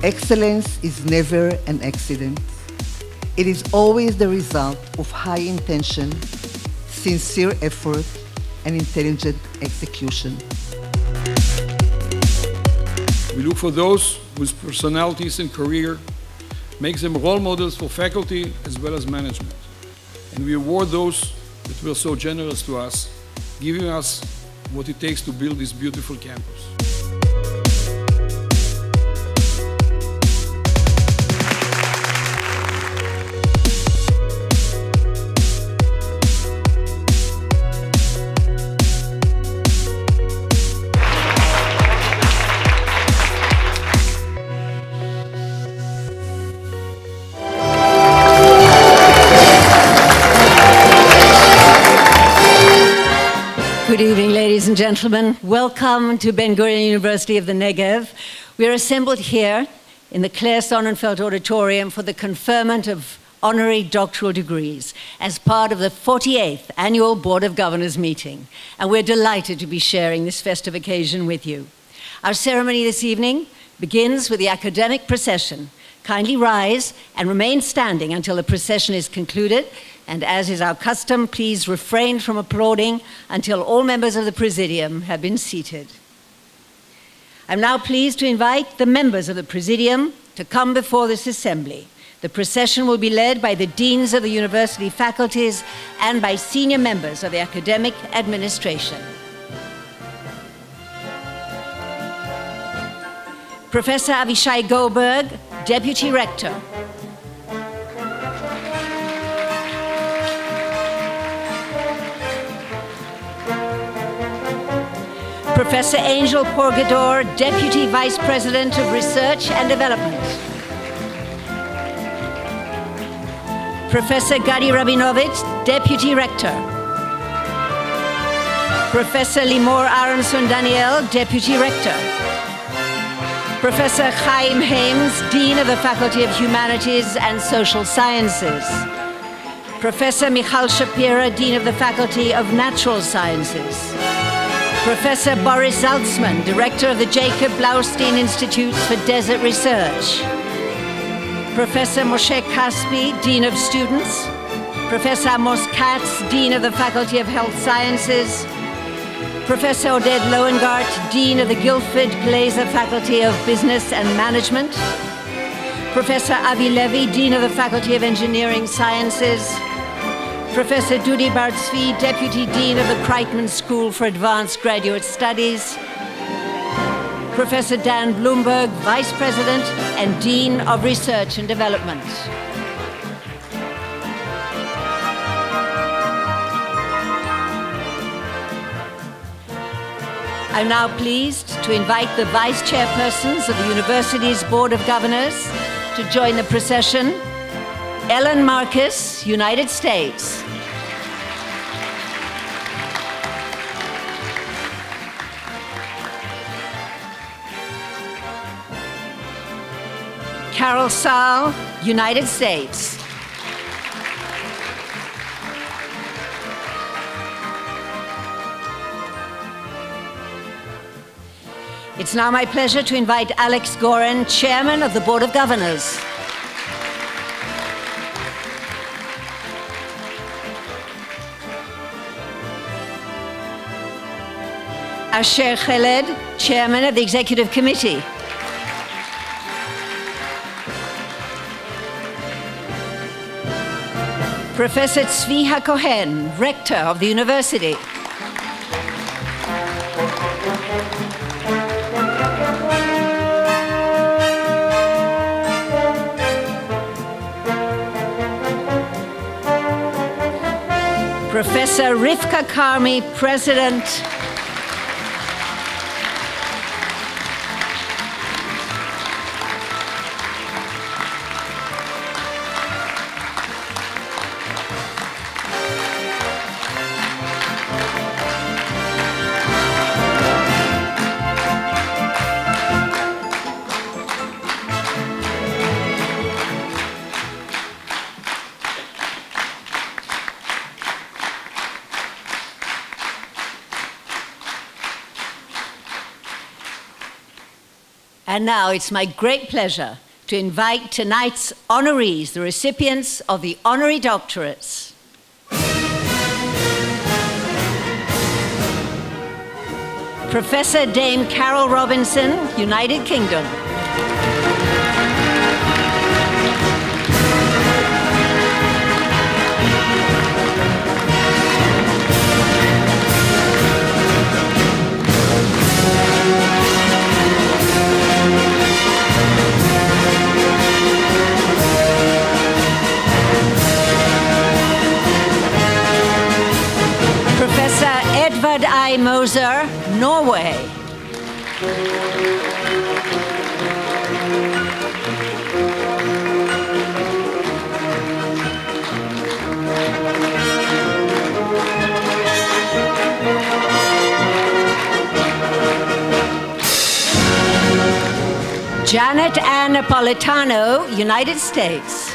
Excellence is never an accident. It is always the result of high intention, sincere effort, and intelligent execution. We look for those whose personalities and career makes them role models for faculty as well as management. And we award those that were so generous to us, giving us what it takes to build this beautiful campus. Good evening, ladies and gentlemen. Welcome to Ben-Gurion University of the Negev. We are assembled here in the Claire Sonnenfeld Auditorium for the conferment of honorary doctoral degrees as part of the 48th Annual Board of Governors meeting. And we're delighted to be sharing this festive occasion with you. Our ceremony this evening begins with the academic procession. Kindly rise and remain standing until the procession is concluded. And as is our custom, please refrain from applauding until all members of the Presidium have been seated. I'm now pleased to invite the members of the Presidium to come before this assembly. The procession will be led by the deans of the university faculties and by senior members of the academic administration. Professor Avishai Goldberg, Deputy Rector. Professor Angel Porgador, Deputy Vice President of Research and Development. Professor Gadi Rabinovich, Deputy Rector. Professor Limor Aronson Daniel, Deputy Rector. Professor Chaim Hames, Dean of the Faculty of Humanities and Social Sciences. Professor Michal Shapira, Dean of the Faculty of Natural Sciences. Professor Boris Saltzman, Director of the Jacob Blaustein Institutes for Desert Research. Professor Moshe Kaspi, Dean of Students. Professor Amos Katz, Dean of the Faculty of Health Sciences. Professor Oded Loengart, Dean of the Guilford Glaser Faculty of Business and Management. Professor Avi Levy, Dean of the Faculty of Engineering Sciences. Professor Dudi Bar-Tzvi, Deputy Dean of the Kreitman School for Advanced Graduate Studies. Professor Dan Bloomberg, Vice President and Dean of Research and Development. I'm now pleased to invite the Vice Chairpersons of the University's Board of Governors to join the procession. Ellen Marcus, United States. Carol Saul, United States. It's now my pleasure to invite Alex Goren, Chairman of the Board of Governors. Asher Khaled, Chairman of the Executive Committee. Professor Tzvi HaKohen, Rector of the University. Professor Rivka Karmi, President. And now it's my great pleasure to invite tonight's honorees, the recipients of the Honorary Doctorates. Professor Dame Carol Robinson, United Kingdom. Professor Edvard I. Moser, Norway. Janet Ann Napolitano, United States.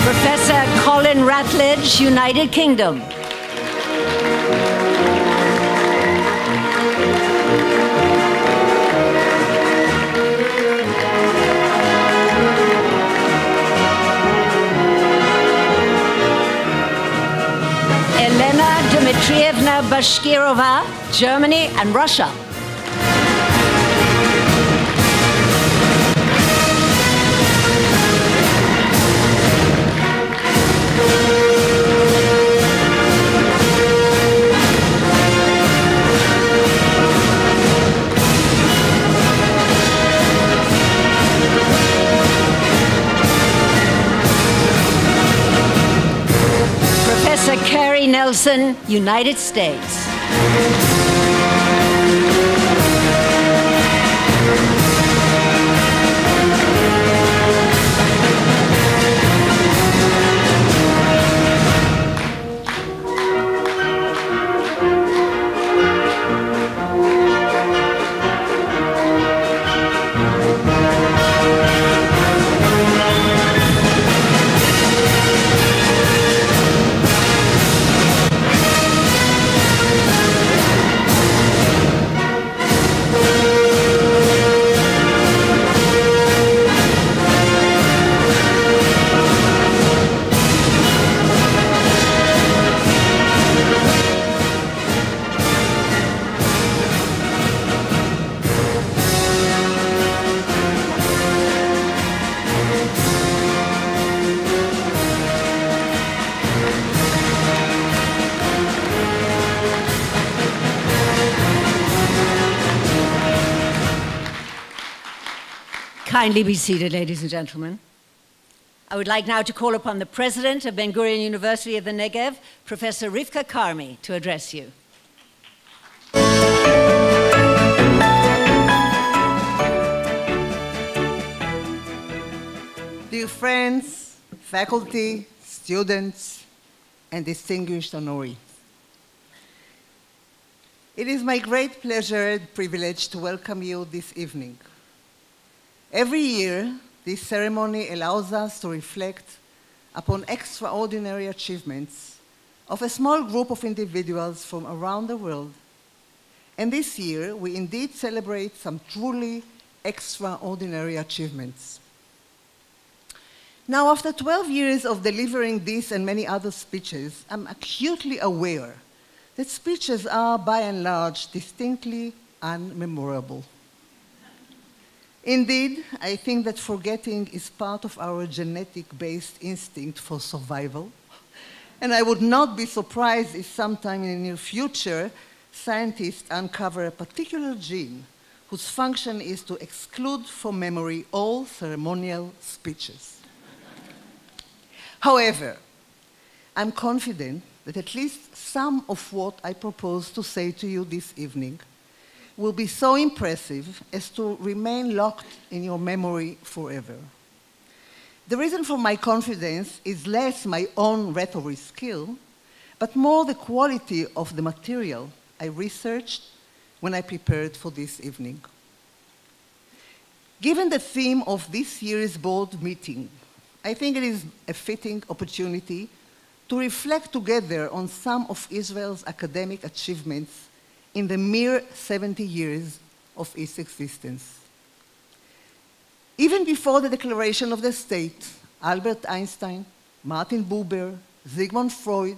Professor Colin Ratledge, United Kingdom. Elena Dmitrievna Bashkirova, Germany and Russia. Professor Cary Nelson, United States. Kindly be seated, ladies and gentlemen. I would like now to call upon the President of Ben-Gurion University of the Negev, Professor Rivka Karmi, to address you. Dear friends, faculty, students, and distinguished honorees, it is my great pleasure and privilege to welcome you this evening. Every year, this ceremony allows us to reflect upon extraordinary achievements of a small group of individuals from around the world. And this year, we indeed celebrate some truly extraordinary achievements. Now, after 12 years of delivering this and many other speeches, I'm acutely aware that speeches are, by and large, distinctly unmemorable. Indeed, I think that forgetting is part of our genetic-based instinct for survival, and I would not be surprised if sometime in the near future, scientists uncover a particular gene whose function is to exclude from memory all ceremonial speeches. However, I'm confident that at least some of what I propose to say to you this evening will be so impressive as to remain locked in your memory forever. The reason for my confidence is less my own rhetoric skill, but more the quality of the material I researched when I prepared for this evening. Given the theme of this year's board meeting, I think it is a fitting opportunity to reflect together on some of Israel's academic achievements in the mere 70 years of its existence. Even before the declaration of the state, Albert Einstein, Martin Buber, Sigmund Freud,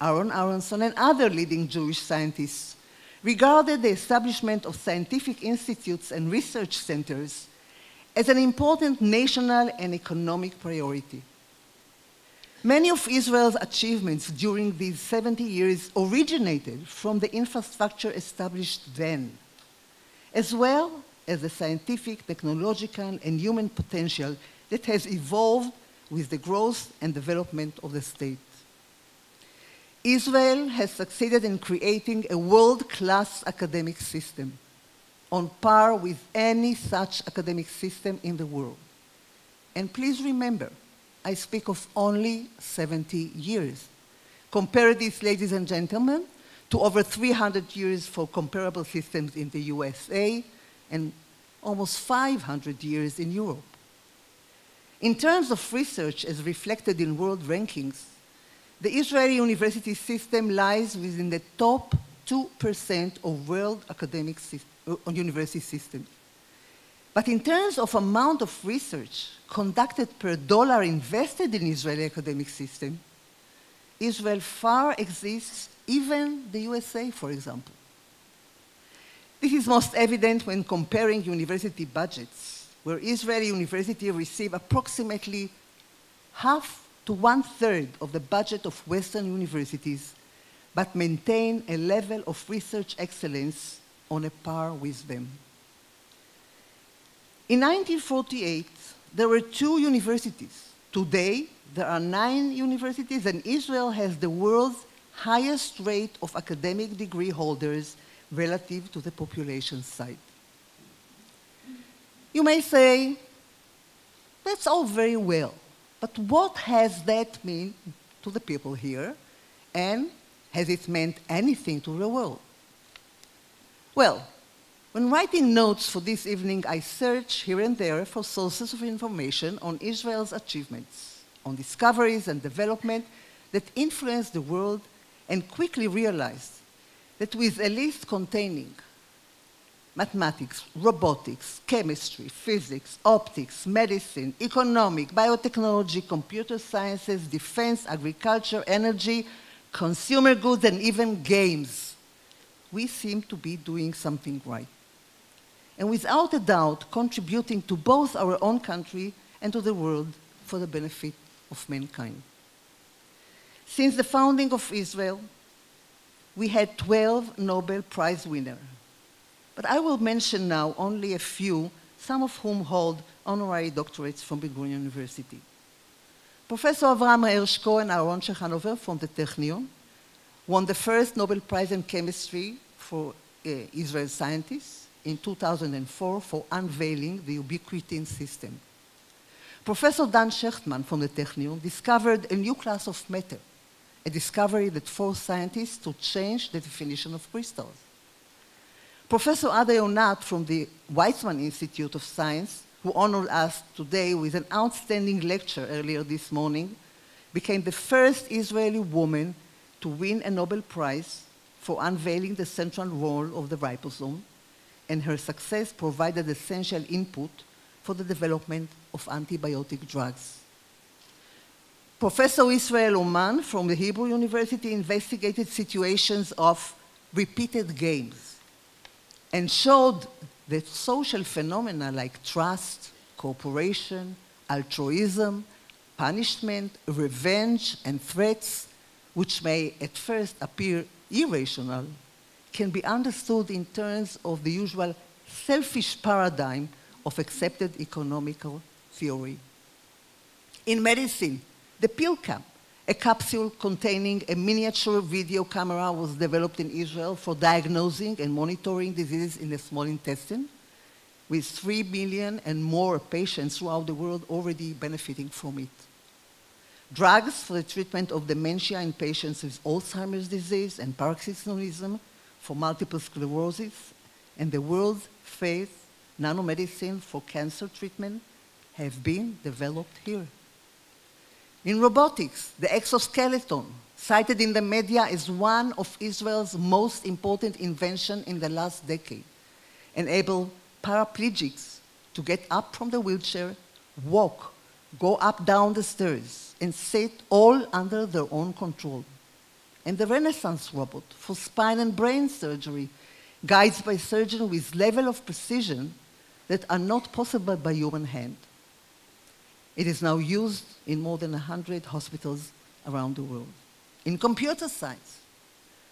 Aaron Aronson, and other leading Jewish scientists regarded the establishment of scientific institutes and research centers as an important national and economic priority. Many of Israel's achievements during these 70 years originated from the infrastructure established then, as well as the scientific, technological, and human potential that has evolved with the growth and development of the state. Israel has succeeded in creating a world-class academic system, on par with any such academic system in the world. And please remember, I speak of only 70 years. Compare this, ladies and gentlemen, to over 300 years for comparable systems in the USA and almost 500 years in Europe. In terms of research as reflected in world rankings, the Israeli university system lies within the top 2% of world academic university systems. But in terms of amount of research conducted per dollar invested in Israeli academic system, Israel far exceeds even the USA, for example. This is most evident when comparing university budgets, where Israeli universities receive approximately half to 1/3 of the budget of Western universities, but maintain a level of research excellence on a par with them. In 1948, there were 2 universities. Today, there are 9 universities, and Israel has the world's highest rate of academic degree holders relative to the population size. You may say, that's all very well, but what has that mean to the people here, and has it meant anything to the world? Well, when writing notes for this evening, I searched here and there for sources of information on Israel's achievements, on discoveries and development that influenced the world, and quickly realized that with a list containing mathematics, robotics, chemistry, physics, optics, medicine, economic, biotechnology, computer sciences, defense, agriculture, energy, consumer goods, and even games, we seem to be doing something right. And without a doubt, contributing to both our own country and to the world for the benefit of mankind. Since the founding of Israel, we had 12 Nobel Prize winners. But I will mention now only a few, some of whom hold honorary doctorates from Ben-Gurion University. Professor Avraham Hirsch-Cohen Aaron Hanover from the Technion won the first Nobel Prize in Chemistry for Israel scientists in 2004 for unveiling the ubiquitin system. Professor Dan Shechtman from the Technion discovered a new class of matter, a discovery that forced scientists to change the definition of crystals. Professor Ada Yonat from the Weizmann Institute of Science, who honored us today with an outstanding lecture earlier this morning, became the first Israeli woman to win a Nobel Prize for unveiling the central role of the ribosome, and her success provided essential input for the development of antibiotic drugs. Professor Israel Oman from the Hebrew University investigated situations of repeated games and showed that social phenomena like trust, cooperation, altruism, punishment, revenge, and threats, which may at first appear irrational, can be understood in terms of the usual selfish paradigm of accepted economical theory. In medicine, the pill cap, a capsule containing a miniature video camera, was developed in Israel for diagnosing and monitoring diseases in the small intestine, with 3 million and more patients throughout the world already benefiting from it. Drugs for the treatment of dementia in patients with Alzheimer's disease and paroxysmal for multiple sclerosis and the world's first nanomedicine for cancer treatment have been developed here. In robotics, the exoskeleton, cited in the media as one of Israel's most important inventions in the last decade, enabled paraplegics to get up from the wheelchair, walk, go up down the stairs, and sit all under their own control. And the Renaissance robot for spine and brain surgery, guides by surgeons with level of precision that are not possible by human hand. It is now used in more than 100 hospitals around the world. In computer science,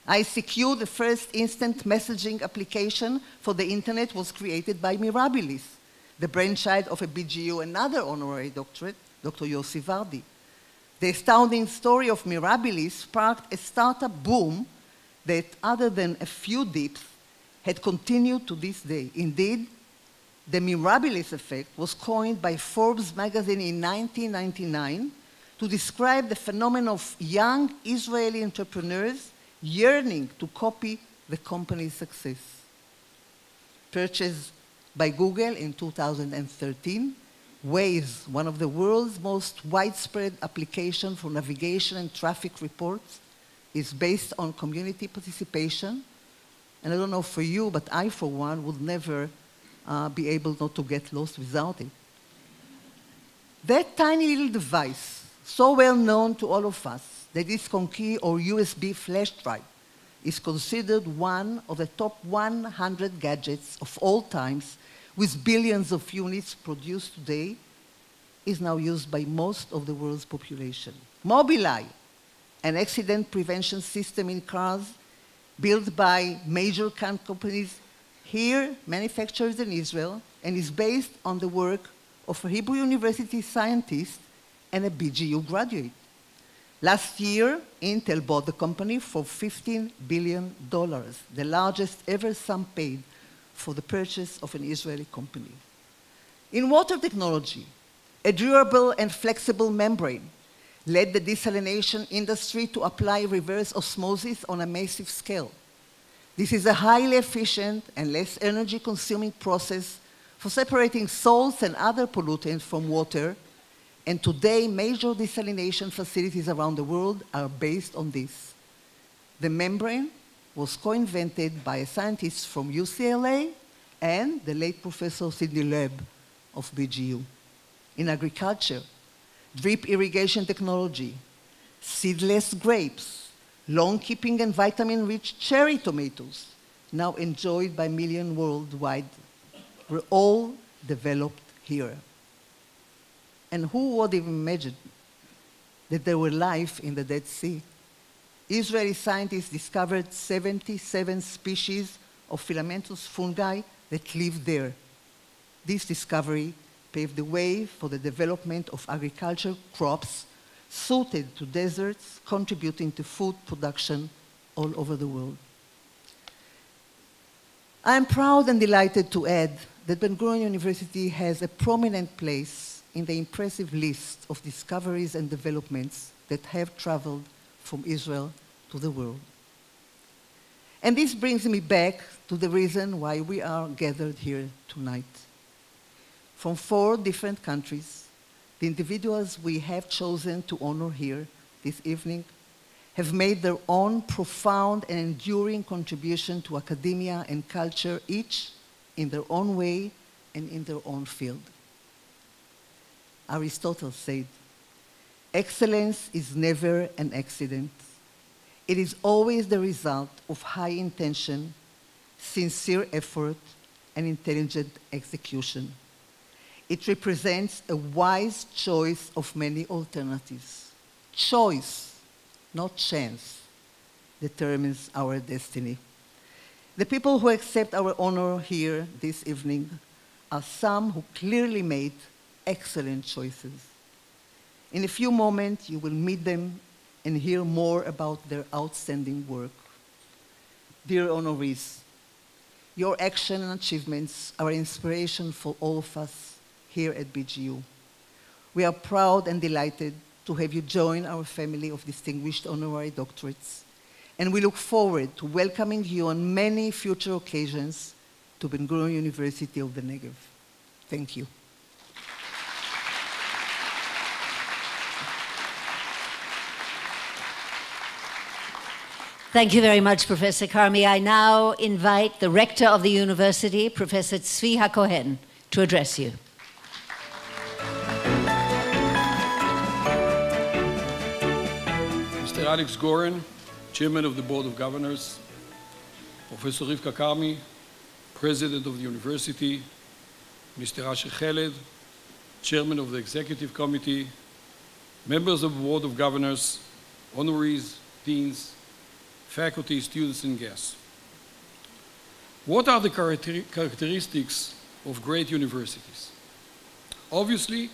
ICQ, the first instant messaging application for the internet, was created by Mirabilis, the brainchild of a BGU, another honorary doctorate, Dr. Yossi Vardi. The astounding story of Mirabilis sparked a startup boom that, other than a few dips, had continued to this day. Indeed, the Mirabilis effect was coined by Forbes magazine in 1999 to describe the phenomenon of young Israeli entrepreneurs yearning to copy the company's success. Purchased by Google in 2013, Waze, one of the world's most widespread applications for navigation and traffic reports, is based on community participation. And I don't know for you, but I, for one, would never be able not to get lost without it. That tiny little device, so well known to all of us, the disk on key or USB flash drive, is considered one of the top 100 gadgets of all times, with billions of units produced today, is now used by most of the world's population. Mobileye, an accident prevention system in cars built by major car companies here, manufactured in Israel, and is based on the work of a Hebrew University scientist and a BGU graduate. Last year, Intel bought the company for $15 billion, the largest ever sum paid for the purchase of an Israeli company. In water technology, a durable and flexible membrane led the desalination industry to apply reverse osmosis on a massive scale. This is a highly efficient and less energy-consuming process for separating salts and other pollutants from water, and today major desalination facilities around the world are based on this. The membrane was co-invented by a scientist from UCLA and the late Professor Sidney Loeb of BGU. In agriculture, drip irrigation technology, seedless grapes, long-keeping and vitamin-rich cherry tomatoes, now enjoyed by millions worldwide, were all developed here. And who would have imagined that there were life in the Dead Sea? Israeli scientists discovered 77 species of filamentous fungi that live there. This discovery paved the way for the development of agricultural crops suited to deserts, contributing to food production all over the world. I am proud and delighted to add that Ben-Gurion University has a prominent place in the impressive list of discoveries and developments that have traveled from Israel to the world. And this brings me back to the reason why we are gathered here tonight. From 4 different countries, the individuals we have chosen to honor here this evening have made their own profound and enduring contribution to academia and culture, each in their own way and in their own field. Aristotle said, "Excellence is never an accident. It is always the result of high intention, sincere effort, and intelligent execution. It represents a wise choice of many alternatives. Choice, not chance, determines our destiny." The people who accept our honor here this evening are some who clearly made excellent choices. In a few moments, you will meet them and hear more about their outstanding work. Dear honorees, your action and achievements are an inspiration for all of us here at BGU. We are proud and delighted to have you join our family of distinguished honorary doctorates, and we look forward to welcoming you on many future occasions to Ben-Gurion University of the Bנגב. Thank you. Thank you very much, Professor Cary. I now invite the rector of the university, Professor Tzvi HaKohen, to address you. Mr. Alex Goren, Chairman of the Board of Governors, Professor Rivka Karmi, President of the University, Mr. Asher Khaled, Chairman of the Executive Committee, members of the Board of Governors, honorees, deans, faculty, students, and guests. What are the characteristics of great universities? Obviously,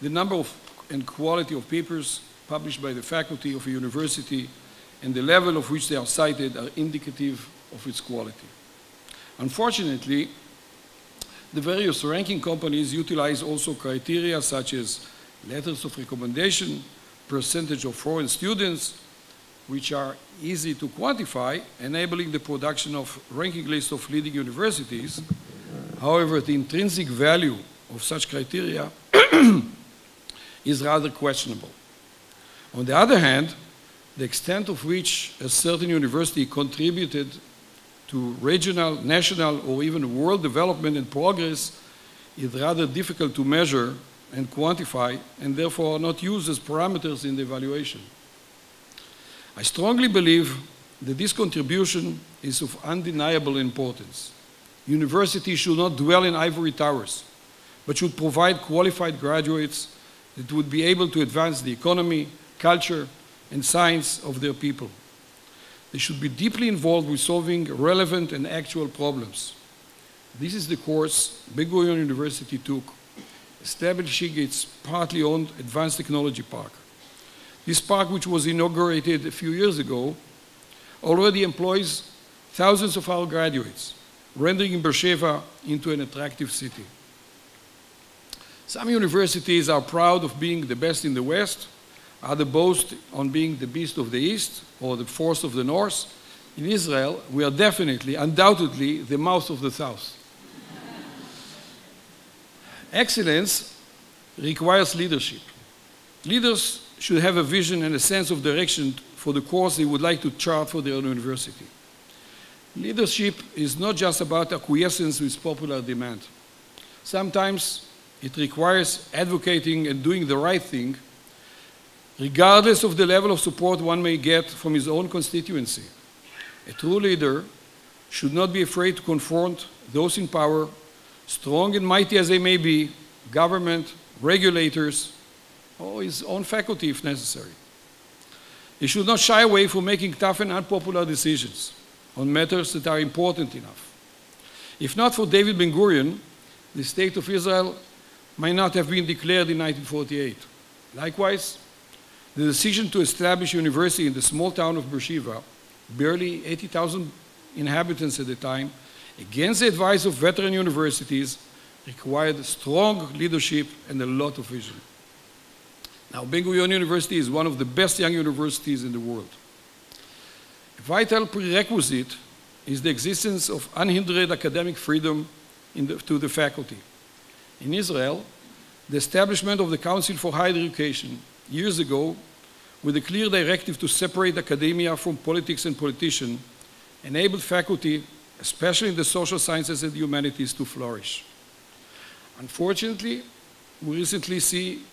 the number of and quality of papers published by the faculty of a university and the level of which they are cited are indicative of its quality. Unfortunately, the various ranking companies utilize also criteria such as letters of recommendation, percentage of foreign students, which are easy to quantify, enabling the production of ranking lists of leading universities. However, the intrinsic value of such criteria is rather questionable. On the other hand, the extent of which a certain university contributed to regional, national, or even world development and progress is rather difficult to measure and quantify, and therefore are not used as parameters in the evaluation. I strongly believe that this contribution is of undeniable importance. Universities should not dwell in ivory towers, but should provide qualified graduates that would be able to advance the economy, culture, and science of their people. They should be deeply involved with solving relevant and actual problems. This is the course Ben-Gurion University took, establishing its partly owned Advanced Technology Park. This park, which was inaugurated a few years ago, already employs thousands of our graduates, rendering Beersheva into an attractive city. Some universities are proud of being the best in the West, others boast on being the best of the East or the fourth of the North. In Israel, we are definitely, undoubtedly, the mouth of the South. Excellence requires leadership. Leaders should have a vision and a sense of direction for the course they would like to chart for their university. Leadership is not just about acquiescence with popular demand. Sometimes it requires advocating and doing the right thing, regardless of the level of support one may get from his own constituency. A true leader should not be afraid to confront those in power, strong and mighty as they may be, government, regulators, or his own faculty if necessary. He should not shy away from making tough and unpopular decisions on matters that are important enough. If not for David Ben-Gurion, the State of Israel might not have been declared in 1948. Likewise, the decision to establish a university in the small town of Beersheva, barely 80,000 inhabitants at the time, against the advice of veteran universities, required strong leadership and a lot of vision. Now, Ben-Gurion University is one of the best young universities in the world. A vital prerequisite is the existence of unhindered academic freedom to the faculty. In Israel, the establishment of the Council for Higher Education years ago, with a clear directive to separate academia from politics and politicians, enabled faculty, especially in the social sciences and the humanities, to flourish. Unfortunately, we recently see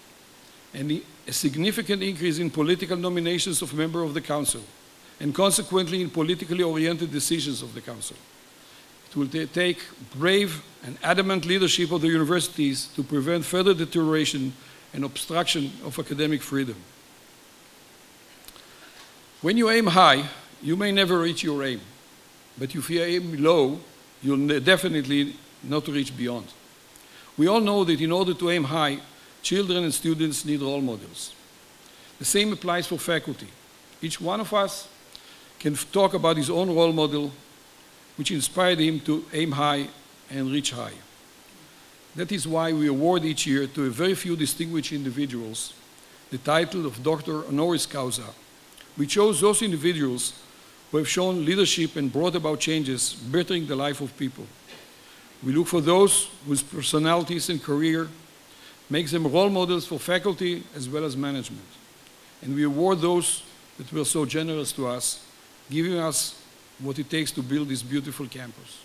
a significant increase in political nominations of members of the Council, and consequently in politically oriented decisions of the Council. It will take brave and adamant leadership of the universities to prevent further deterioration and obstruction of academic freedom. When you aim high, you may never reach your aim, but if you aim low, you'll definitely not reach beyond. We all know that in order to aim high, children and students need role models. The same applies for faculty. Each one of us can talk about his own role model, which inspired him to aim high and reach high. That is why we award each year to a very few distinguished individuals the title of Doctor Honoris Causa. We chose those individuals who have shown leadership and brought about changes, bettering the life of people. We look for those whose personalities and career makes them role models for faculty as well as management. And we award those that were so generous to us, giving us what it takes to build this beautiful campus.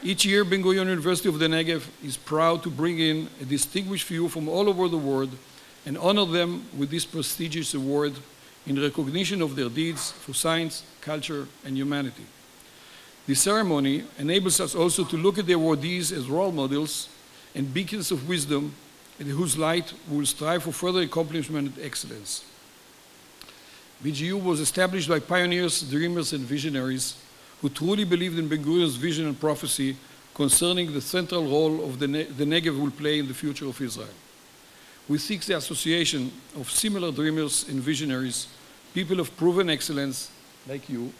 Each year, Ben-Gurion University of the Negev is proud to bring in a distinguished few from all over the world and honor them with this prestigious award in recognition of their deeds for science, culture, and humanity. This ceremony enables us also to look at the awardees as role models and beacons of wisdom in whose light we will strive for further accomplishment and excellence. BGU was established by pioneers, dreamers, and visionaries who truly believed in Ben-Gurion's vision and prophecy concerning the central role of the Negev will play in the future of Israel. We seek the association of similar dreamers and visionaries, people of proven excellence like you.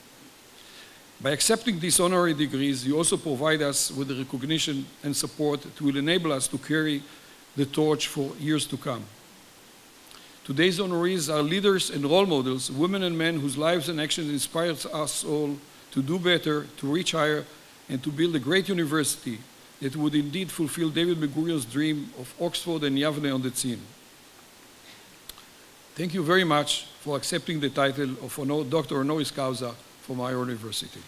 By accepting these honorary degrees, you also provide us with the recognition and support that will enable us to carry the torch for years to come. Today's honorees are leaders and role models, women and men whose lives and actions inspire us all to do better, to reach higher, and to build a great university that would indeed fulfill David Ben-Gurion's dream of Oxford and Yavne on the Tzin. Thank you very much for accepting the title of Doctor Honoris Causa from our university.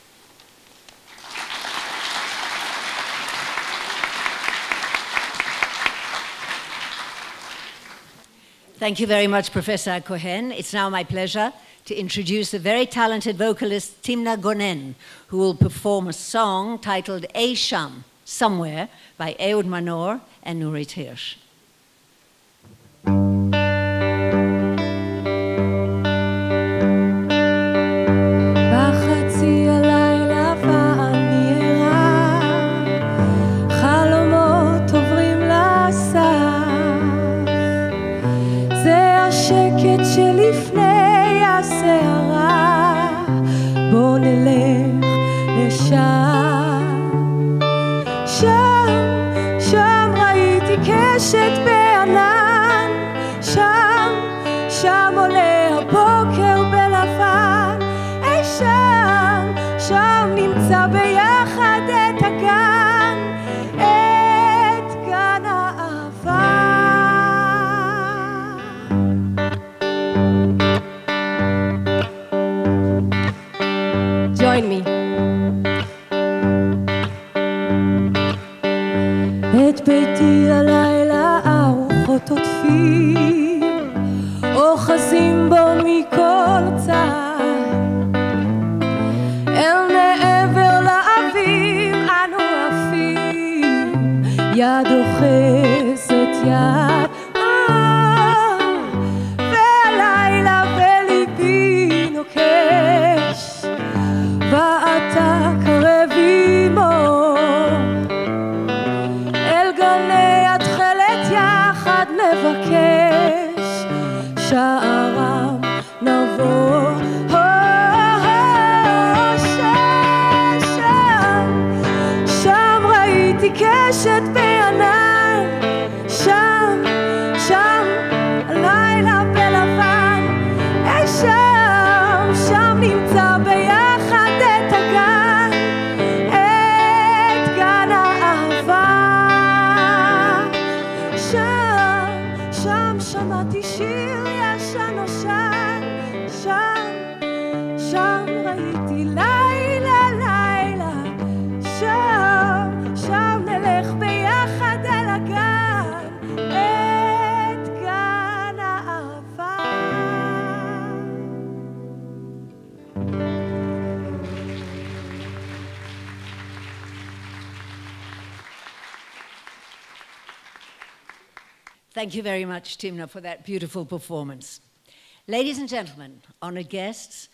Thank you very much, Professor Cohen. It's now my pleasure to introduce the very talented vocalist Timna Gonen, who will perform a song titled Ei Sham, Somewhere, by Ehud Manor and Nurit Hirsch. שלפני הסערה בוא נלך לשם שם ראיתי קשת בענן שם עולה הבוקר בלבן אי שם נמצא ביחד את הגן האהבה Join me. את ביתי הלילה ארוחות עוטפים, אוחזים בו מכל צד. אל מעבר לאבים אנו עפים, יד אוחזת יד. והלילה בליבי נוקש, ואתה קרב עמו אל גני התכלת יחד נבקש שערם נבוא שם ראיתי קשת בענן שם הלילה בלבן אי שם נמצא ביחד את הגן האהבה שם שמעתי שיר ישן נושן שם ראיתי לילה שם נלך ביחד אל הגן את גן האהבה Thank you very much, Timna, for that beautiful performance. Ladies and gentlemen, honored guests,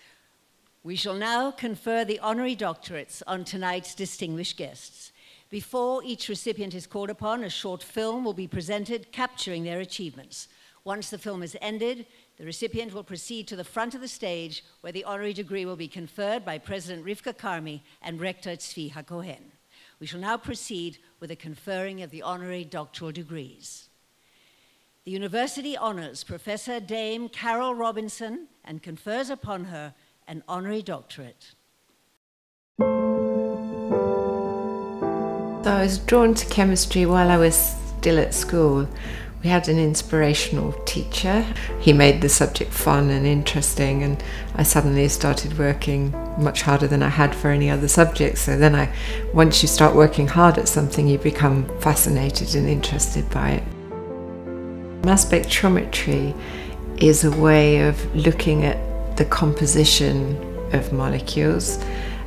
we shall now confer the honorary doctorates on tonight's distinguished guests. Before each recipient is called upon, a short film will be presented capturing their achievements. Once the film is ended, the recipient will proceed to the front of the stage where the honorary degree will be conferred by President Rivka Karmi and Rector Tzvi HaKohen. We shall now proceed with the conferring of the honorary doctoral degrees. The university honors Professor Dame Carol Robinson and confers upon her an honorary doctorate. I was drawn to chemistry while I was still at school. We had an inspirational teacher. He made the subject fun and interesting, and I suddenly started working much harder than I had for any other subject. So then once you start working hard at something, you become fascinated and interested by it. Mass spectrometry is a way of looking at the composition of molecules,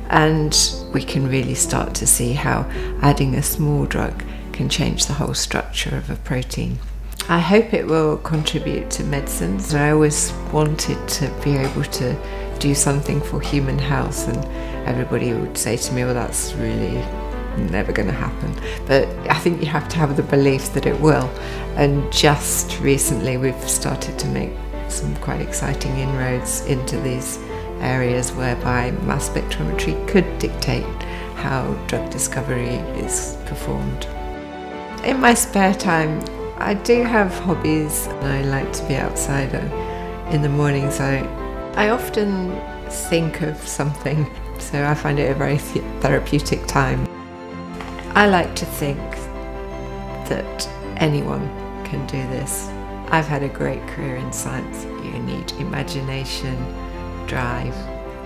and we can really start to see how adding a small drug can change the whole structure of a protein. I hope it will contribute to medicines. I always wanted to be able to do something for human health, and everybody would say to me, well, that's really never going to happen. But I think you have to have the belief that it will. And just recently we've started to make some quite exciting inroads into these areas whereby mass spectrometry could dictate how drug discovery is performed. In my spare time, I do have hobbies. I like to be outside in the mornings. I often think of something, so I find it a very therapeutic time. I like to think that anyone can do this. I've had a great career in science. You need imagination, drive,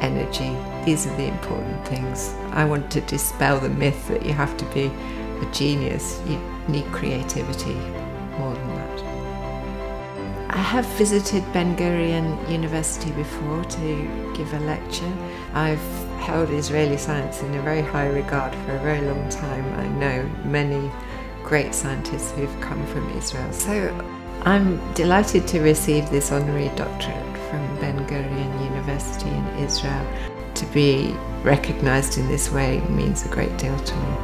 energy. These are the important things. I want to dispel the myth that you have to be a genius. You need creativity more than that. I have visited Ben-Gurion University before to give a lecture. I've held Israeli science in a very high regard for a very long time. I know many great scientists who've come from Israel. So I'm delighted to receive this honorary doctorate from Ben-Gurion University in Israel. To be recognized in this way means a great deal to me.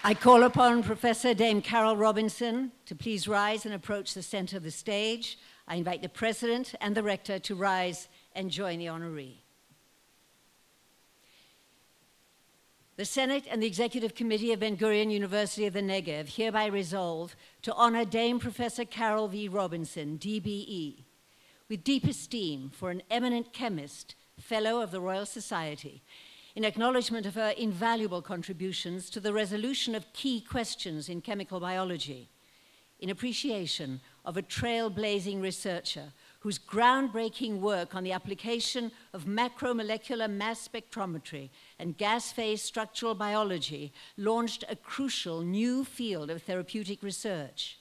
I call upon Professor Dame Carol Robinson to please rise and approach the center of the stage. I invite the President and the Rector to rise and join the honoree. The Senate and the Executive Committee of Ben-Gurion University of the Negev hereby resolve to honor Dame Professor Carol V. Robinson, DBE, with deep esteem for an eminent chemist, Fellow of the Royal Society, in acknowledgement of her invaluable contributions to the resolution of key questions in chemical biology, in appreciation of a trailblazing researcher whose groundbreaking work on the application of macromolecular mass spectrometry and gas phase structural biology launched a crucial new field of therapeutic research.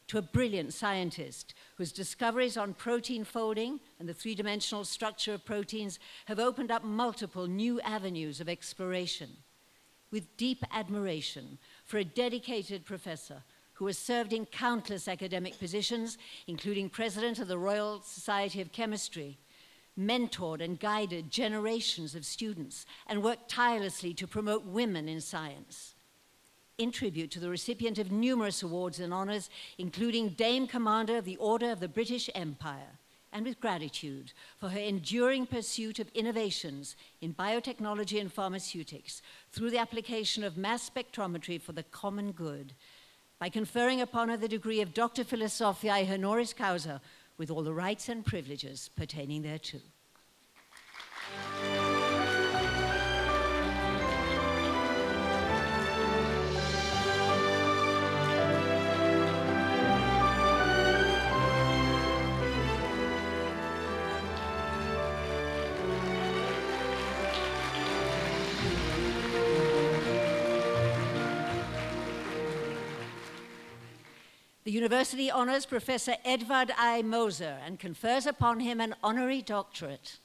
To a brilliant scientist whose discoveries on protein folding and the three-dimensional structure of proteins have opened up multiple new avenues of exploration. With deep admiration for a dedicated professor who has served in countless academic positions, including President of the Royal Society of Chemistry, mentored and guided generations of students, and worked tirelessly to promote women in science. In tribute to the recipient of numerous awards and honors, including Dame Commander of the Order of the British Empire, and with gratitude for her enduring pursuit of innovations in biotechnology and pharmaceutics through the application of mass spectrometry for the common good, by conferring upon her the degree of Doctor Philosophiae Honoris Causa with all the rights and privileges pertaining thereto. The university honors Professor Edvard I. Moser and confers upon him an honorary doctorate.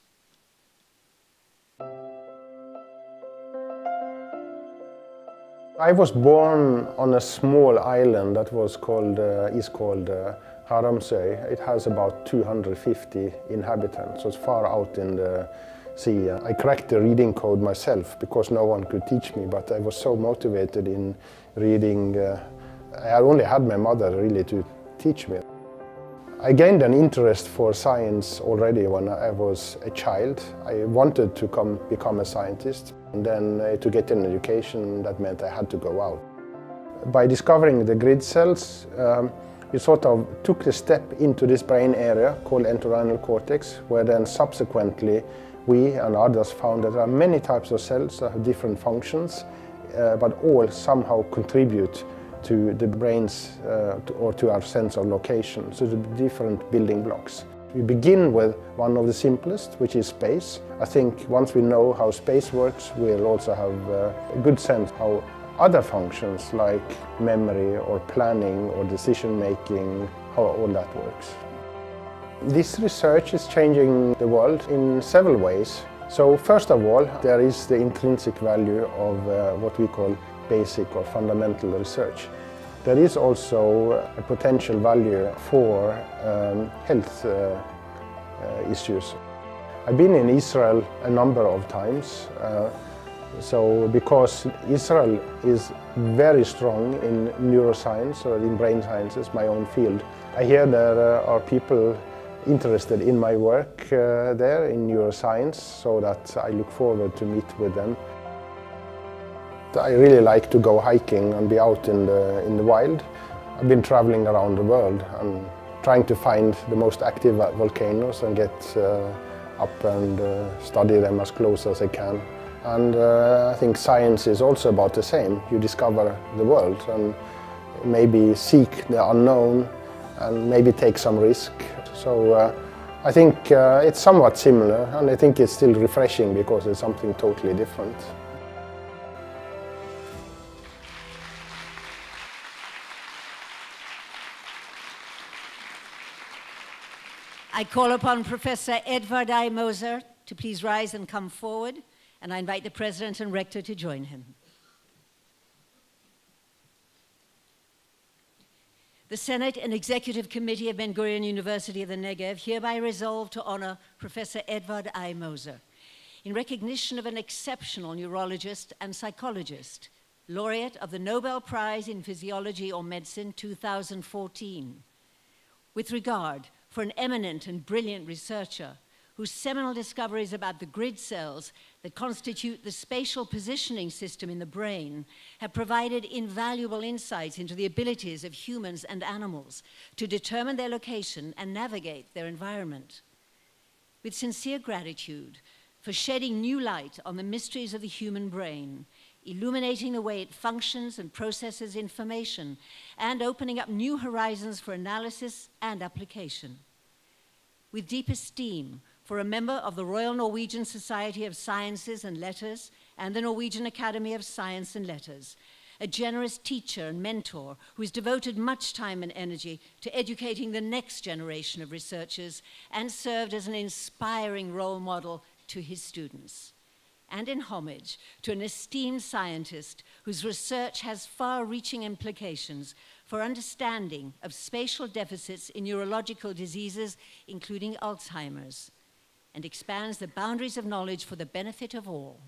I was born on a small island that was called Haramsøy. It has about 250 inhabitants, so it's far out in the sea. I cracked the reading code myself because no one could teach me, but I was so motivated in reading. I only had my mother really to teach me. I gained an interest for science already when I was a child. I wanted to become a scientist, and then to get an education that meant I had to go out. By discovering the grid cells, we sort of took the step into this brain area called entorhinal cortex, where then subsequently we and others found that there are many types of cells that have different functions, but all somehow contribute to the brain's or to our sense of location, so the different building blocks. We begin with one of the simplest, which is space. I think once we know how space works, we'll also have a good sense how other functions like memory or planning or decision making, how all that works. This research is changing the world in several ways. So first of all, there is the intrinsic value of what we call basic or fundamental research. There is also a potential value for health issues. I've been in Israel a number of times, because Israel is very strong in neuroscience or in brain sciences, my own field. I hear there are people interested in my work there in neuroscience, so that I look forward to meet with them. I really like to go hiking and be out in the wild. I've been traveling around the world and trying to find the most active volcanoes and get up and study them as close as I can. And I think science is also about the same. You discover the world and maybe seek the unknown and maybe take some risk. So I think it's somewhat similar, and I think it's still refreshing because it's something totally different. I call upon Professor Edvard I. Moser to please rise and come forward, and I invite the President and Rector to join him. The Senate and Executive Committee of Ben-Gurion University of the Negev hereby resolve to honor Professor Edvard I. Moser in recognition of an exceptional neurologist and psychologist, laureate of the Nobel Prize in Physiology or Medicine 2014, with regard for an eminent and brilliant researcher whose seminal discoveries about the grid cells that constitute the spatial positioning system in the brain have provided invaluable insights into the abilities of humans and animals to determine their location and navigate their environment. With sincere gratitude for shedding new light on the mysteries of the human brain, illuminating the way it functions and processes information, and opening up new horizons for analysis and application. With deep esteem for a member of the Royal Norwegian Society of Sciences and Letters and the Norwegian Academy of Science and Letters, a generous teacher and mentor who has devoted much time and energy to educating the next generation of researchers and served as an inspiring role model to his students. And in homage to an esteemed scientist whose research has far-reaching implications for understanding of spatial deficits in neurological diseases, including Alzheimer's, and expands the boundaries of knowledge for the benefit of all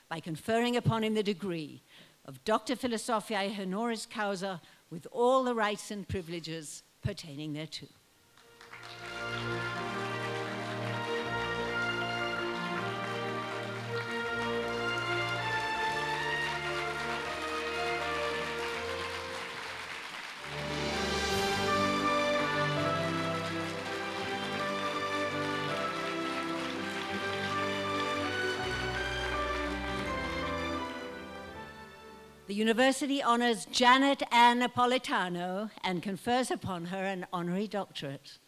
by conferring upon him the degree of Doctor Philosophiae Honoris Causa with all the rights and privileges pertaining thereto. The university honors Janet Ann Napolitano and confers upon her an honorary doctorate.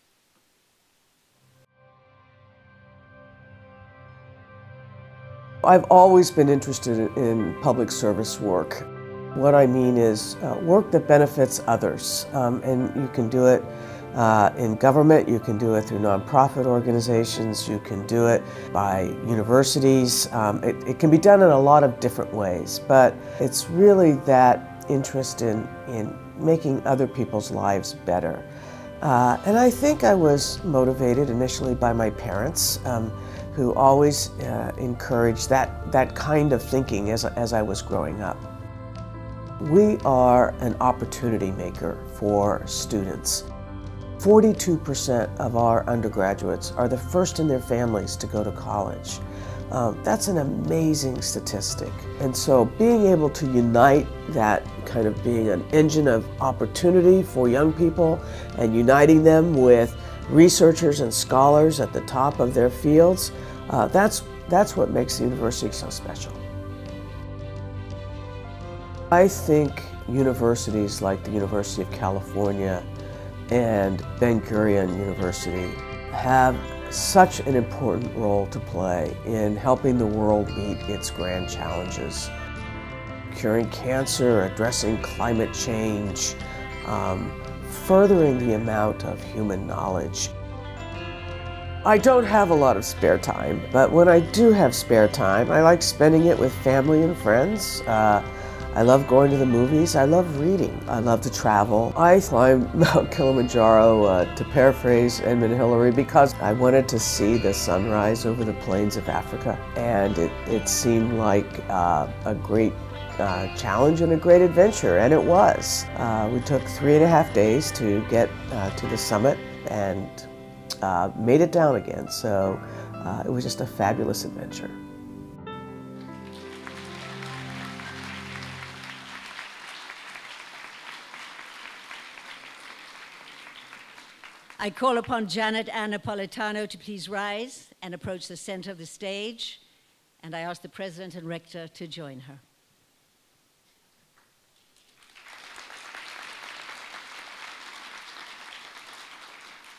I've always been interested in public service work. What I mean is work that benefits others, and you can do it in government, you can do it through nonprofit organizations, you can do it by universities. It can be done in a lot of different ways, but it's really that interest in making other people's lives better. And I think I was motivated initially by my parents, who always encouraged that kind of thinking as I was growing up. We are an opportunity maker for students. 42% of our undergraduates are the first in their families to go to college. That's an amazing statistic. And so being able to unite that kind of being an engine of opportunity for young people and uniting them with researchers and scholars at the top of their fields, that's what makes the university so special. I think universities like the University of California and Ben-Gurion University have such an important role to play in helping the world meet its grand challenges. Curing cancer, addressing climate change, furthering the amount of human knowledge. I don't have a lot of spare time, but when I do have spare time, I like spending it with family and friends. I love going to the movies. I love reading. I love to travel. I climbed Mount Kilimanjaro, to paraphrase Edmund Hillary, because I wanted to see the sunrise over the plains of Africa. And it seemed like a great challenge and a great adventure, and it was. We took 3.5 days to get to the summit and made it down again. So it was just a fabulous adventure. I call upon Janet Ann Napolitano to please rise and approach the center of the stage, and I ask the President and Rector to join her.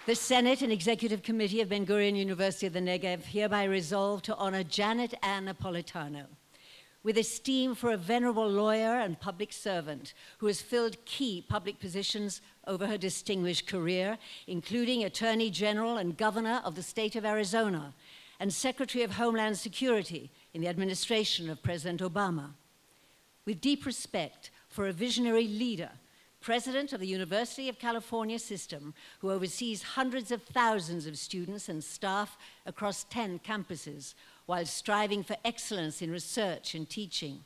The Senate and Executive Committee of Ben-Gurion University of the Negev hereby resolve to honor Janet Ann Napolitano with esteem for a venerable lawyer and public servant who has filled key public positions over her distinguished career, including Attorney General and Governor of the state of Arizona and Secretary of Homeland Security in the administration of President Obama. With deep respect for a visionary leader, President of the University of California system, who oversees hundreds of thousands of students and staff across 10 campuses, while striving for excellence in research and teaching.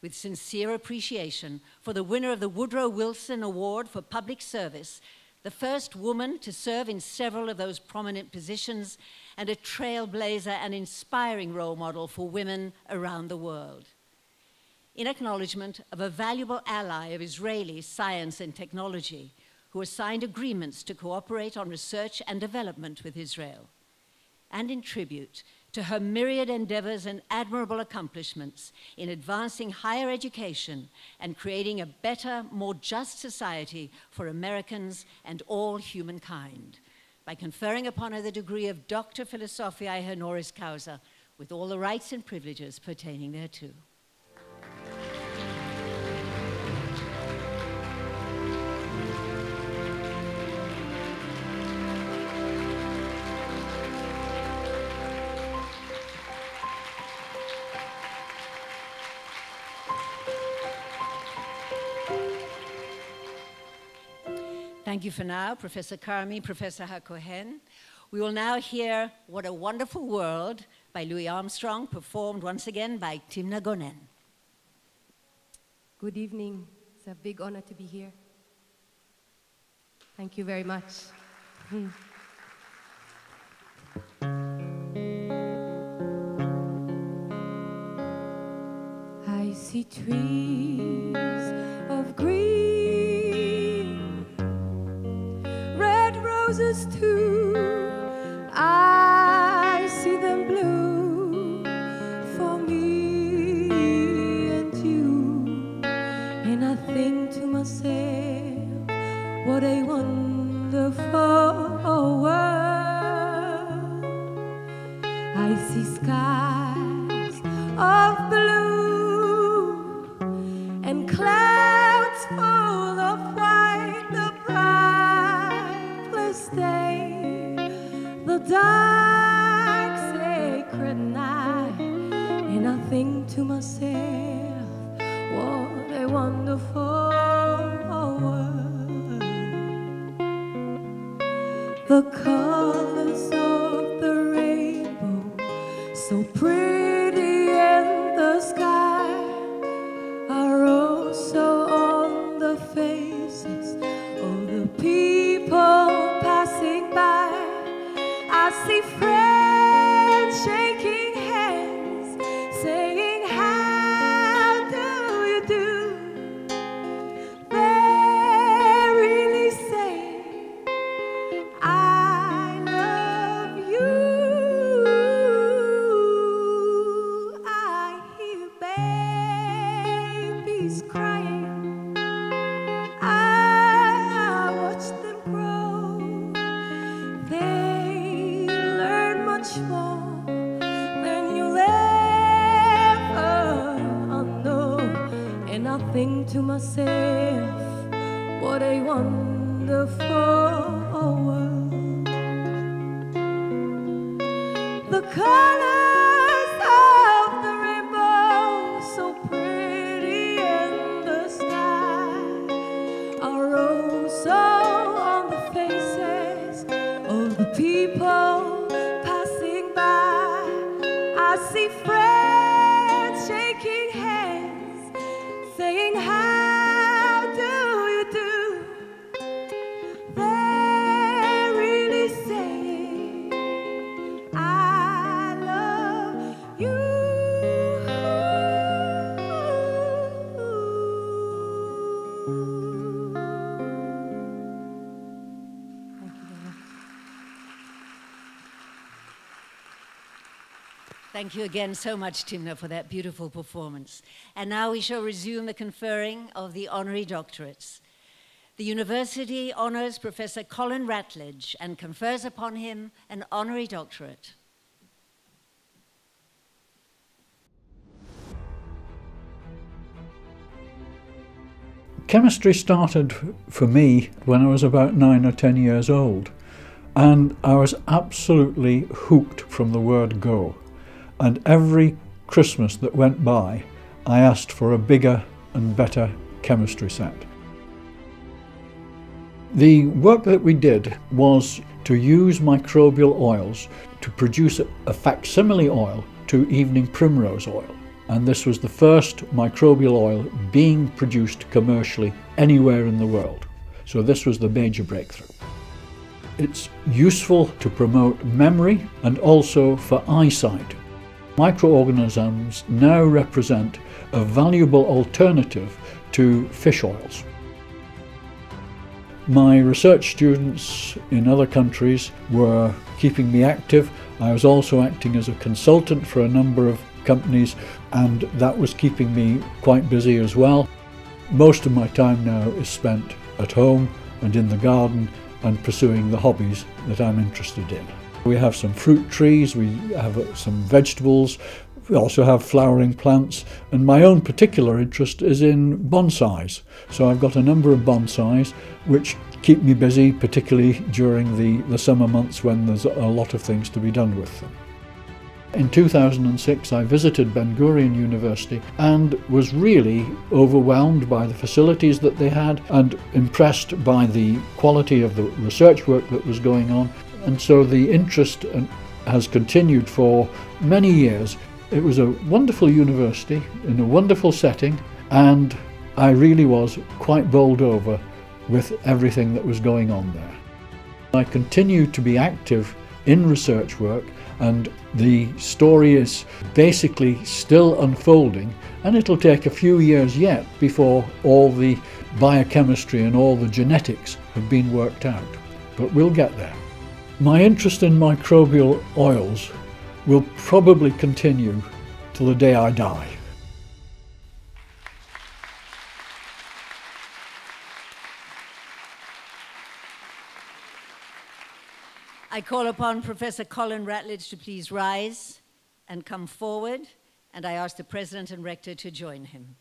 With sincere appreciation for the winner of the Woodrow Wilson Award for Public Service, the first woman to serve in several of those prominent positions, and a trailblazer and inspiring role model for women around the world. In acknowledgement of a valuable ally of Israeli science and technology, who has signed agreements to cooperate on research and development with Israel, and in tribute to her myriad endeavors and admirable accomplishments in advancing higher education and creating a better, more just society for Americans and all humankind, by conferring upon her the degree of Doctor Philosophiae Honoris Causa, with all the rights and privileges pertaining thereto. Thank you for now, Professor Carmi, Professor HaKohen. We will now hear What a Wonderful World by Louis Armstrong, performed once again by Timna Gonen. Good evening. It's a big honor to be here. Thank you very much. I see trees of green, roses too. I see them blue for me and you, and I think to myself, what a wonderful world. I see skies of blue and clouds full of white, the day, the dark sacred night, and I think to myself, what a wonderful world. The colors of the rainbow, so pretty in the sky, are also on the faces of the people passing by. I see friends shaking hands wonderful world. The colors of the rainbow, so pretty in the sky, are also on the faces of the people passing by. I see friends shaking hands, saying, how do you do? They're really saying, I love you. Thank you again so much, Timna, for that beautiful performance. And now we shall resume the conferring of the honorary doctorates. The university honors Professor Colin Ratledge and confers upon him an honorary doctorate. Chemistry started for me when I was about 9 or 10 years old, and I was absolutely hooked from the word go. And every Christmas that went by, I asked for a bigger and better chemistry set. The work that we did was to use microbial oils to produce a facsimile oil to evening primrose oil. And this was the first microbial oil being produced commercially anywhere in the world. So this was the major breakthrough. It's useful to promote memory and also for eyesight. Microorganisms now represent a valuable alternative to fish oils. My research students in other countries were keeping me active. I was also acting as a consultant for a number of companies, and that was keeping me quite busy as well. Most of my time now is spent at home and in the garden and pursuing the hobbies that I'm interested in. We have some fruit trees, we have some vegetables, we also have flowering plants, and my own particular interest is in bonsais. So I've got a number of bonsais which keep me busy, particularly during the summer months when there's a lot of things to be done with them. In 2006 I visited Ben-Gurion University and was really overwhelmed by the facilities that they had and impressed by the quality of the research work that was going on. And so the interest has continued for many years. It was a wonderful university in a wonderful setting, and I really was quite bowled over with everything that was going on there. I continue to be active in research work, and the story is basically still unfolding, and it'll take a few years yet before all the biochemistry and all the genetics have been worked out. But we'll get there. My interest in microbial oils will probably continue till the day I die. I call upon Professor Colin Ratledge to please rise and come forward, and I ask the President and Rector to join him.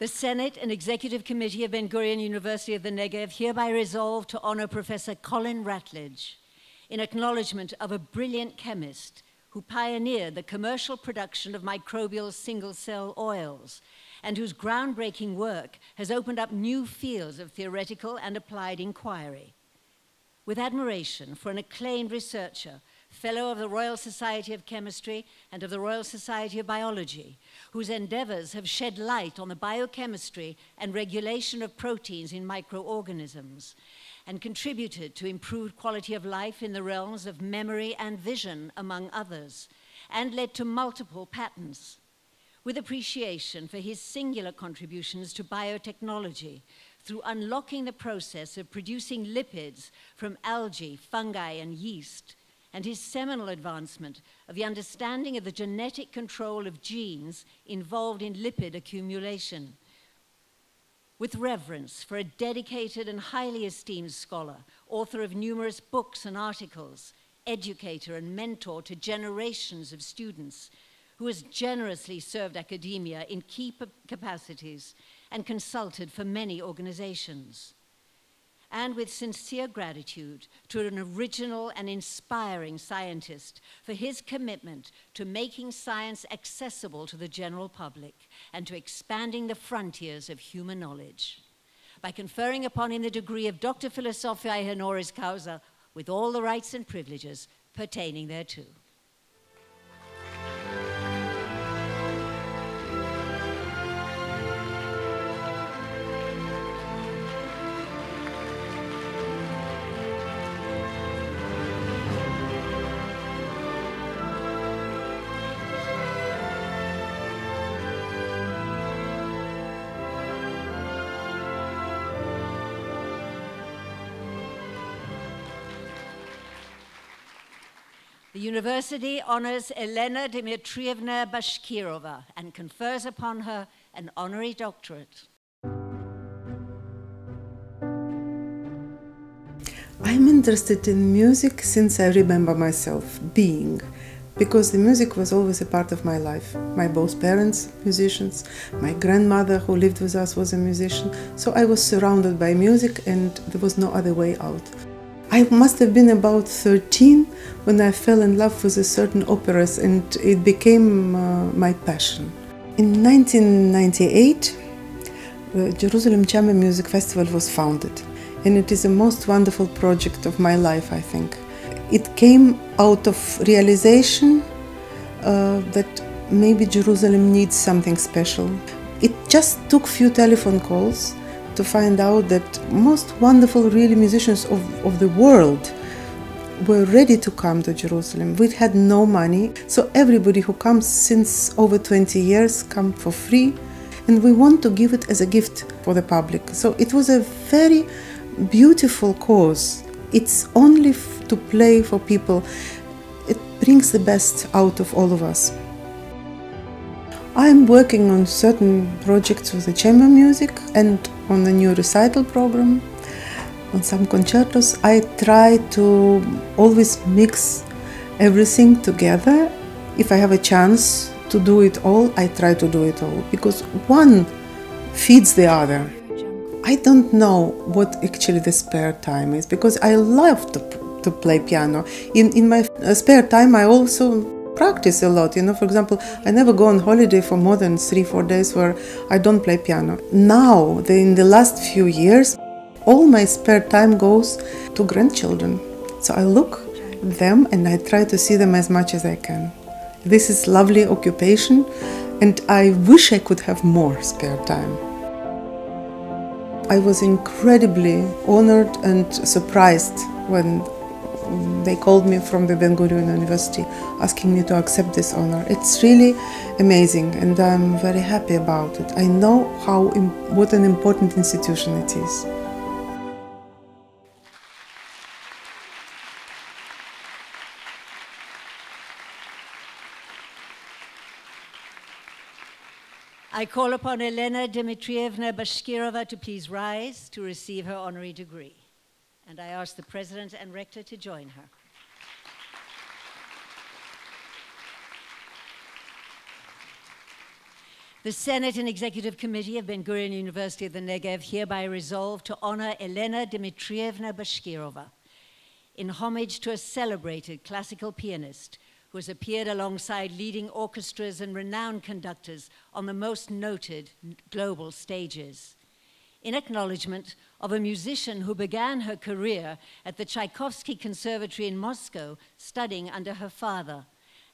The Senate and Executive Committee of Ben-Gurion University of the Negev hereby resolve to honor Professor Colin Ratledge in acknowledgement of a brilliant chemist who pioneered the commercial production of microbial single-cell oils and whose groundbreaking work has opened up new fields of theoretical and applied inquiry. With admiration for an acclaimed researcher, Fellow of the Royal Society of Chemistry and of the Royal Society of Biology, whose endeavors have shed light on the biochemistry and regulation of proteins in microorganisms, and contributed to improved quality of life in the realms of memory and vision, among others, and led to multiple patents. With appreciation for his singular contributions to biotechnology through unlocking the process of producing lipids from algae, fungi, and yeast, and his seminal advancement of the understanding of the genetic control of genes involved in lipid accumulation. With reverence for a dedicated and highly esteemed scholar, author of numerous books and articles, educator and mentor to generations of students, who has generously served academia in key capacities and consulted for many organizations. And with sincere gratitude to an original and inspiring scientist for his commitment to making science accessible to the general public and to expanding the frontiers of human knowledge, by conferring upon him the degree of Doctor Philosophiae Honoris Causa with all the rights and privileges pertaining thereto. The university honors Elena Dmitrievna Bashkirova and confers upon her an honorary doctorate. I'm interested in music since I remember myself being, because the music was always a part of my life. My both parents, musicians, my grandmother who lived with us was a musician, so I was surrounded by music and there was no other way out. I must have been about 13 when I fell in love with a certain operas and it became my passion. In 1998, the Jerusalem Chamber Music Festival was founded, and it is the most wonderful project of my life, I think. It came out of realization that maybe Jerusalem needs something special. It just took few telephone calls to find out that most wonderful really musicians of the world were ready to come to Jerusalem. We had no money, so everybody who comes since over 20 years come for free, and we want to give it as a gift for the public. So it was a very beautiful cause. It's only to play for people. It brings the best out of all of us. I'm working on certain projects with the chamber music and on the new recital program, on some concertos. I try to always mix everything together. If I have a chance to do it all, I try to do it all, because one feeds the other. I don't know what actually the spare time is, because I love to play piano. In my spare time I also practice a lot. For example, I never go on holiday for more than 3-4 days where I don't play piano. Now, in the last few years, all my spare time goes to grandchildren. So I look at them and I try to see them as much as I can. This is lovely occupation, and I wish I could have more spare time. I was incredibly honored and surprised when they called me from the Ben-Gurion University asking me to accept this honor. It's really amazing, and I'm very happy about it. I know what an important institution it is. I call upon Elena Dmitrievna Bashkirova to please rise to receive her honorary degree. And I ask the President and Rector to join her. The Senate and Executive Committee of Ben-Gurion University of the Negev hereby resolve to honor Elena Dmitrievna Bashkirova in homage to a celebrated classical pianist who has appeared alongside leading orchestras and renowned conductors on the most noted global stages. In acknowledgement of a musician who began her career at the Tchaikovsky Conservatory in Moscow, studying under her father,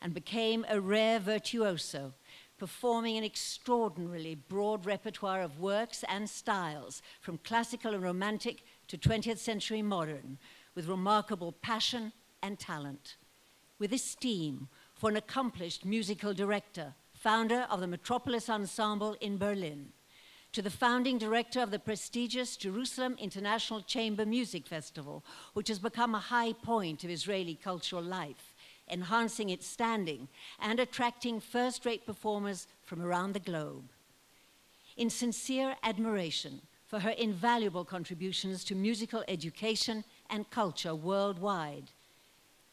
and became a rare virtuoso, performing an extraordinarily broad repertoire of works and styles, from classical and romantic to 20th century modern, with remarkable passion and talent. With esteem for an accomplished musical director, founder of the Metropolis Ensemble in Berlin, to the founding director of the prestigious Jerusalem International Chamber Music Festival, which has become a high point of Israeli cultural life, enhancing its standing and attracting first-rate performers from around the globe. In sincere admiration for her invaluable contributions to musical education and culture worldwide,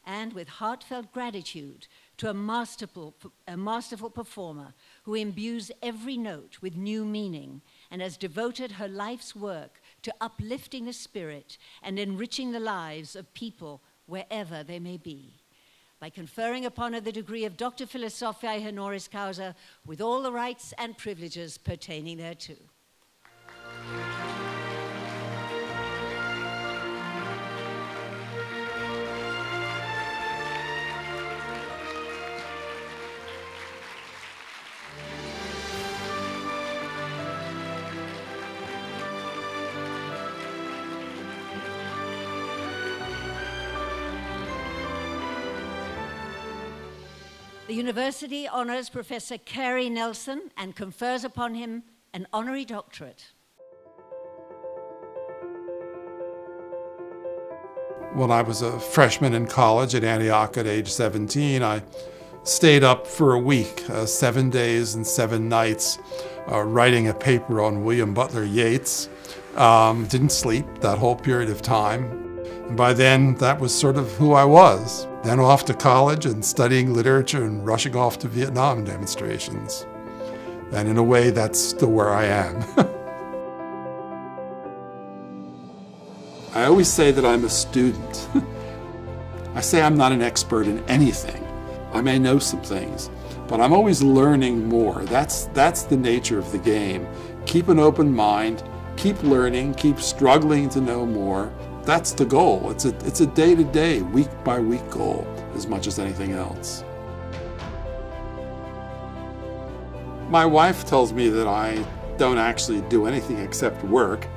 and with heartfelt gratitude to a masterful performer who imbues every note with new meaning and has devoted her life's work to uplifting the spirit and enriching the lives of people wherever they may be, by conferring upon her the degree of Doctor Philosophiae Honoris Causa with all the rights and privileges pertaining thereto. The university honors Professor Cary Nelson and confers upon him an honorary doctorate. When I was a freshman in college at Antioch at age 17, I stayed up for a week, 7 days and 7 nights, writing a paper on William Butler Yeats. Didn't sleep that whole period of time. And by then, that was sort of who I was. Then off to college and studying literature and rushing off to Vietnam demonstrations. And in a way, that's still where I am. I always say that I'm a student. I say I'm not an expert in anything. I may know some things, but I'm always learning more. That's the nature of the game. Keep an open mind, keep learning, keep struggling to know more. That's the goal. It's a day-to-day, week-by-week goal as much as anything else. My wife tells me that I don't actually do anything except work,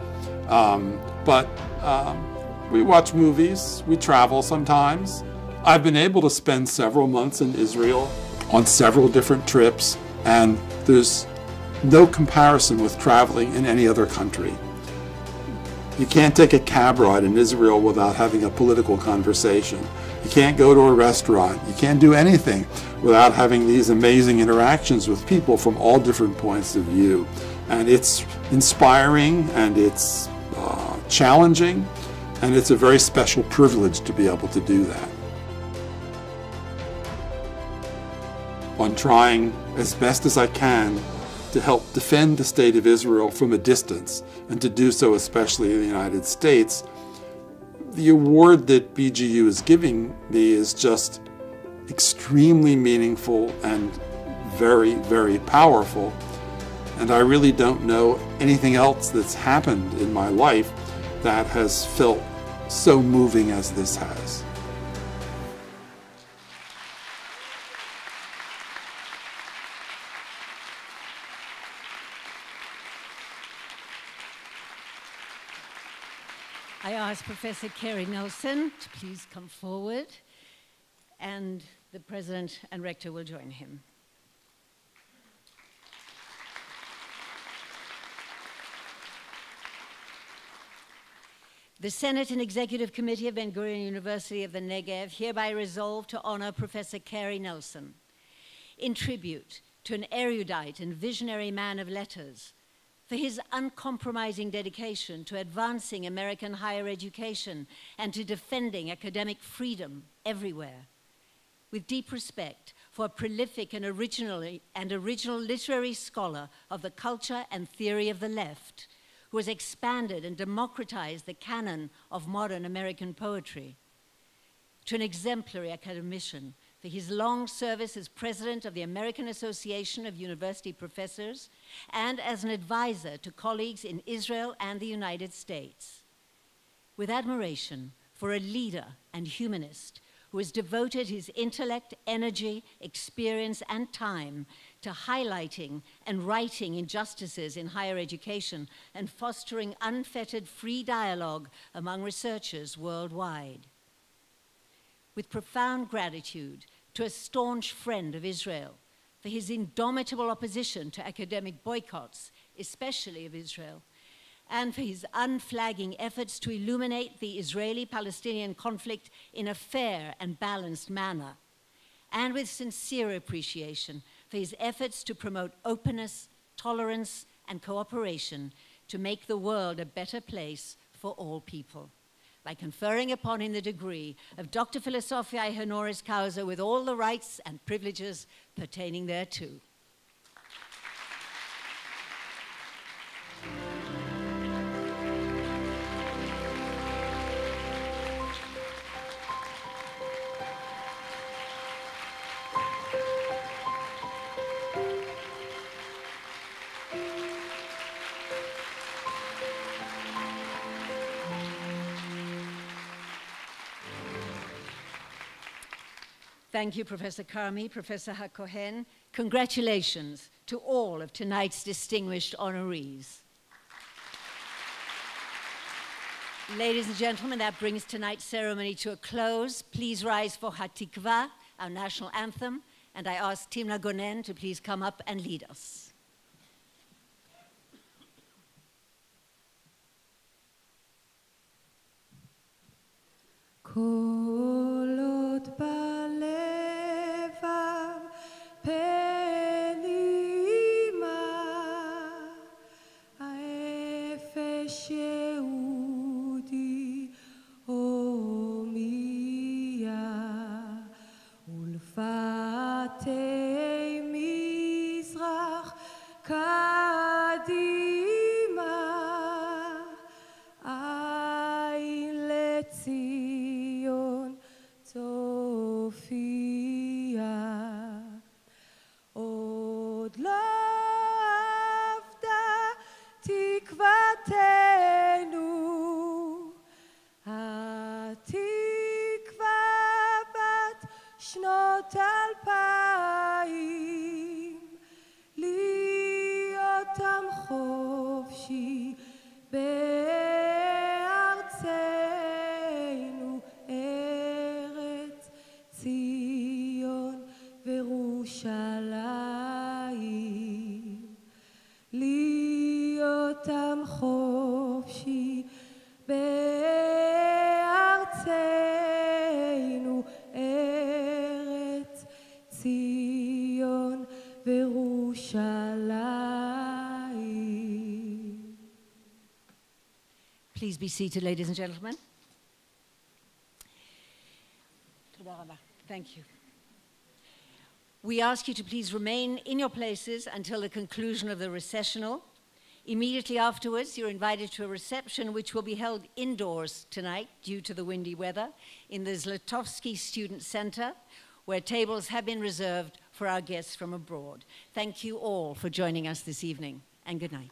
but we watch movies, we travel sometimes. I've been able to spend several months in Israel on several different trips, and there's no comparison with traveling in any other country. You can't take a cab ride in Israel without having a political conversation. You can't go to a restaurant. You can't do anything without having these amazing interactions with people from all different points of view. And it's inspiring, and it's challenging, and it's a very special privilege to be able to do that. I'm trying as best as I can to help defend the state of Israel from a distance, and to do so especially in the United States. The award that BGU is giving me is just extremely meaningful and very, very powerful. And I really don't know anything else that's happened in my life that has felt so moving as this has. I ask Professor Cary Nelson to please come forward, and the President and Rector will join him. The Senate and Executive Committee of Ben-Gurion University of the Negev hereby resolve to honor Professor Cary Nelson in tribute to an erudite and visionary man of letters, for his uncompromising dedication to advancing American higher education and to defending academic freedom everywhere. With deep respect for a prolific and original literary scholar of the culture and theory of the left, who has expanded and democratized the canon of modern American poetry. To an exemplary academician for his long service as president of the American Association of University Professors and as an advisor to colleagues in Israel and the United States. With admiration for a leader and humanist who has devoted his intellect, energy, experience, and time to highlighting and righting injustices in higher education and fostering unfettered free dialogue among researchers worldwide. With profound gratitude to a staunch friend of Israel for his indomitable opposition to academic boycotts, especially of Israel, and for his unflagging efforts to illuminate the Israeli-Palestinian conflict in a fair and balanced manner, and with sincere appreciation for his efforts to promote openness, tolerance, and cooperation to make the world a better place for all people. by conferring upon him the degree of Doctor Philosophiae Honoris Causa with all the rights and privileges pertaining thereto. Thank you, Professor Cary, Professor HaKohen. Congratulations to all of tonight's distinguished honorees. Ladies and gentlemen, that brings tonight's ceremony to a close. Please rise for Hatikva, our national anthem, and I ask Timna Gonen to please come up and lead us. קולות בלבב פנימה האפש יהודי הומיה ולפתי מזרח קדימה עין לציון צופיה עוד לא אבדה תקוותנו התקווה בת שנות 2000 להיות עם חופשי בארצנו ארץ ציון וירושלים להיות עם חופשי בארצנו ארץ ציון וירושלים. Please be seated, ladies and gentlemen. Thank you. We ask you to please remain in your places until the conclusion of the recessional. Immediately afterwards, you're invited to a reception which will be held indoors tonight due to the windy weather in the Zlatovsky Student Center, where tables have been reserved for our guests from abroad. Thank you all for joining us this evening, and good night.